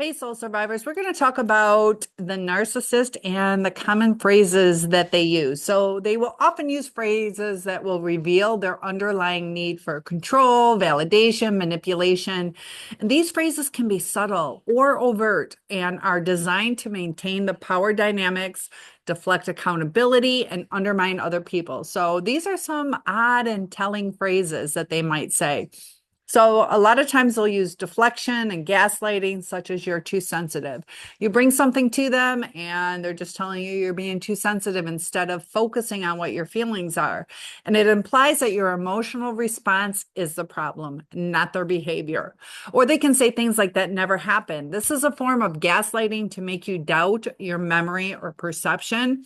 Hey, soul survivors, we're going to talk about the narcissist and the common phrases that they use. So, they will often use phrases that will reveal their underlying need for control, validation, manipulation. And these phrases can be subtle or overt and are designed to maintain the power dynamics, deflect accountability, and undermine other people. So, these are some odd and telling phrases that they might say. So a lot of times they'll use deflection and gaslighting, such as you're too sensitive. You bring something to them and they're just telling you you're being too sensitive instead of focusing on what your feelings are. And it implies that your emotional response is the problem, not their behavior. Or they can say things like that never happened. This is a form of gaslighting to make you doubt your memory or perception.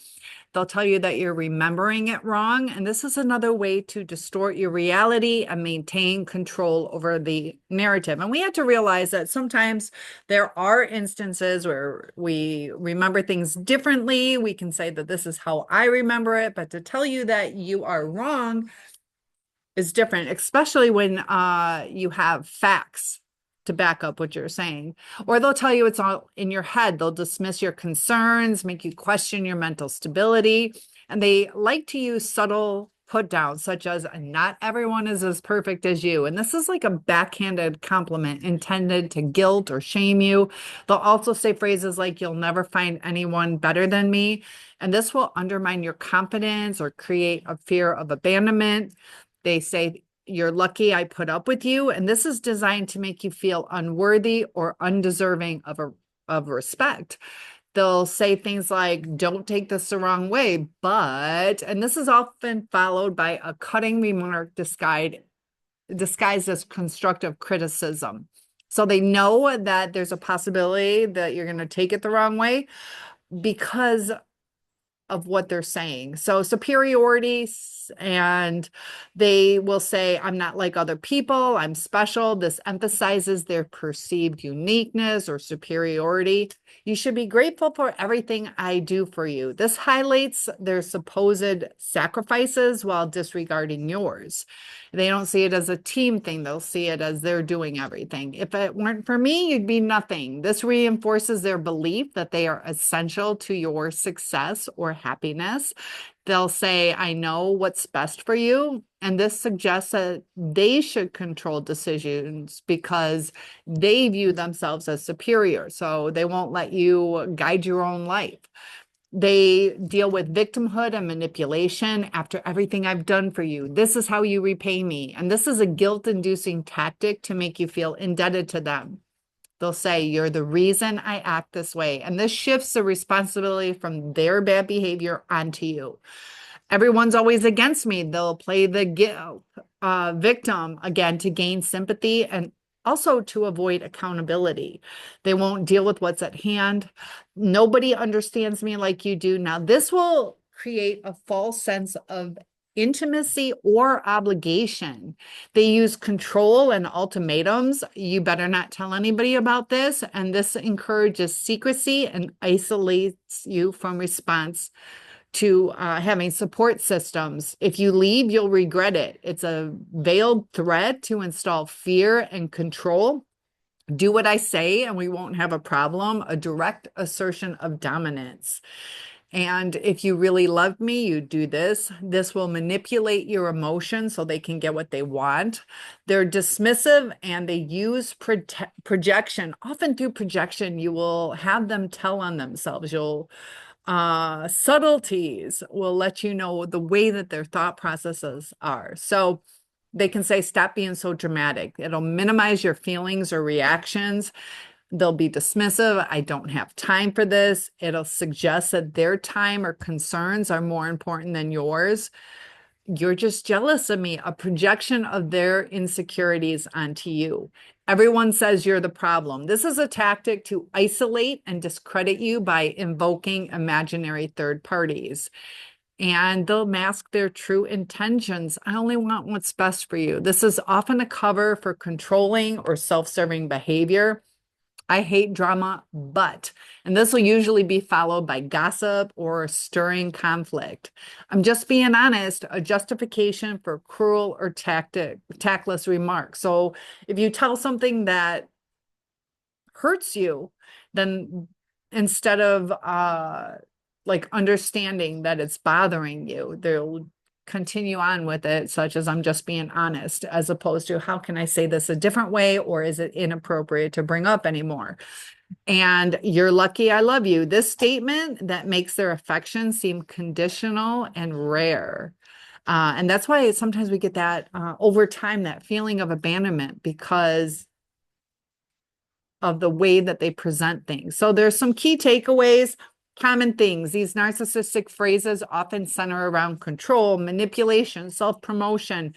They'll tell you that you're remembering it wrong. And this is another way to distort your reality and maintain control over the narrative. And we have to realize that sometimes there are instances where we remember things differently. We can say that this is how I remember it, but to tell you that you are wrong is different, especially when you have facts to back up what you're saying. Or they'll tell you it's all in your head. They'll dismiss your concerns, make you question your mental stability. And they like to use subtle put downs, such as not everyone is as perfect as you. And this is like a backhanded compliment intended to guilt or shame you. They'll also say phrases like, you'll never find anyone better than me. And this will undermine your confidence or create a fear of abandonment. They say, you're lucky I put up with you. And this is designed to make you feel unworthy or undeserving of respect. They'll say things like, don't take this the wrong way, but, and this is often followed by a cutting remark disguised as constructive criticism. So they know that there's a possibility that you're going to take it the wrong way because of what they're saying. So superiority, and they will say, I'm not like other people, I'm special. This emphasizes their perceived uniqueness or superiority. You should be grateful for everything I do for you. This highlights their supposed sacrifices while disregarding yours. They don't see it as a team thing. They'll see it as they're doing everything. If it weren't for me, you'd be nothing. This reinforces their belief that they are essential to your success or happiness. They'll say, I know what's best for you. And this suggests that they should control decisions because they view themselves as superior. So they won't let you guide your own life. They deal with victimhood and manipulation. After everything I've done for you, this is how you repay me. And this is a guilt-inducing tactic to make you feel indebted to them. They'll say, you're the reason I act this way. And this shifts the responsibility from their bad behavior onto you. Everyone's always against me. They'll play the victim again to gain sympathy and also to avoid accountability. They won't deal with what's at hand. Nobody understands me like you do. Now, this will create a false sense of intimacy or obligation. They use control and ultimatums. You better not tell anybody about this. And this encourages secrecy and isolates you from response to having support systems. If you leave, you'll regret it. It's a veiled threat to install fear and control. Do what I say and we won't have a problem. A direct assertion of dominance. And if you really love me, you do this. This will manipulate your emotions so they can get what they want. They're dismissive and they use projection. Often through projection, you will have them tell on themselves. Subtleties will let you know the way that their thought processes are. So they can say, stop being so dramatic. It'll minimize your feelings or reactions. They'll be dismissive. I don't have time for this. It'll suggest that their time or concerns are more important than yours. You're just jealous of me, a projection of their insecurities onto you. Everyone says you're the problem. This is a tactic to isolate and discredit you by invoking imaginary third parties. And they'll mask their true intentions. I only want what's best for you. This is often a cover for controlling or self-serving behavior. I hate drama, but, and this will usually be followed by gossip or stirring conflict. I'm just being honest, a justification for cruel or tactless remarks. So if you tell something that hurts you, then instead of like understanding that it's bothering you, they'll continue on with it, such as I'm just being honest, as opposed to how can I say this a different way, or is it inappropriate to bring up anymore? And you're lucky I love you. This statement that makes their affection seem conditional and rare. And that's why sometimes we get that over time, that feeling of abandonment because of the way that they present things. So there's some key takeaways, common things. These narcissistic phrases often center around control, manipulation, self-promotion.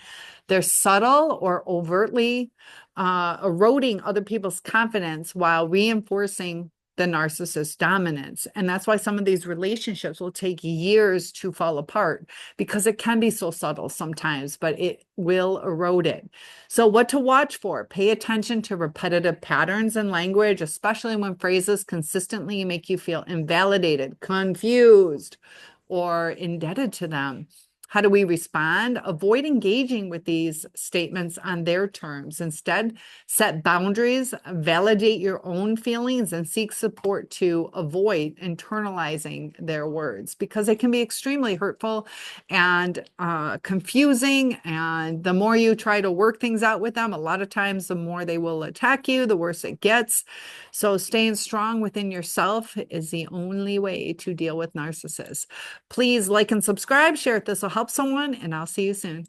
They're subtle or overtly eroding other people's confidence while reinforcing the narcissist's dominance. And that's why some of these relationships will take years to fall apart because it can be so subtle sometimes, but it will erode it. So what to watch for? Pay attention to repetitive patterns in language, especially when phrases consistently make you feel invalidated, confused, or indebted to them. How do we respond? Avoid engaging with these statements on their terms. Instead, set boundaries, validate your own feelings, and seek support to avoid internalizing their words because it can be extremely hurtful and confusing. And the more you try to work things out with them, a lot of times the more they will attack you, the worse it gets. So staying strong within yourself is the only way to deal with narcissists. Please like and subscribe, share if this will help someone, and I'll see you soon.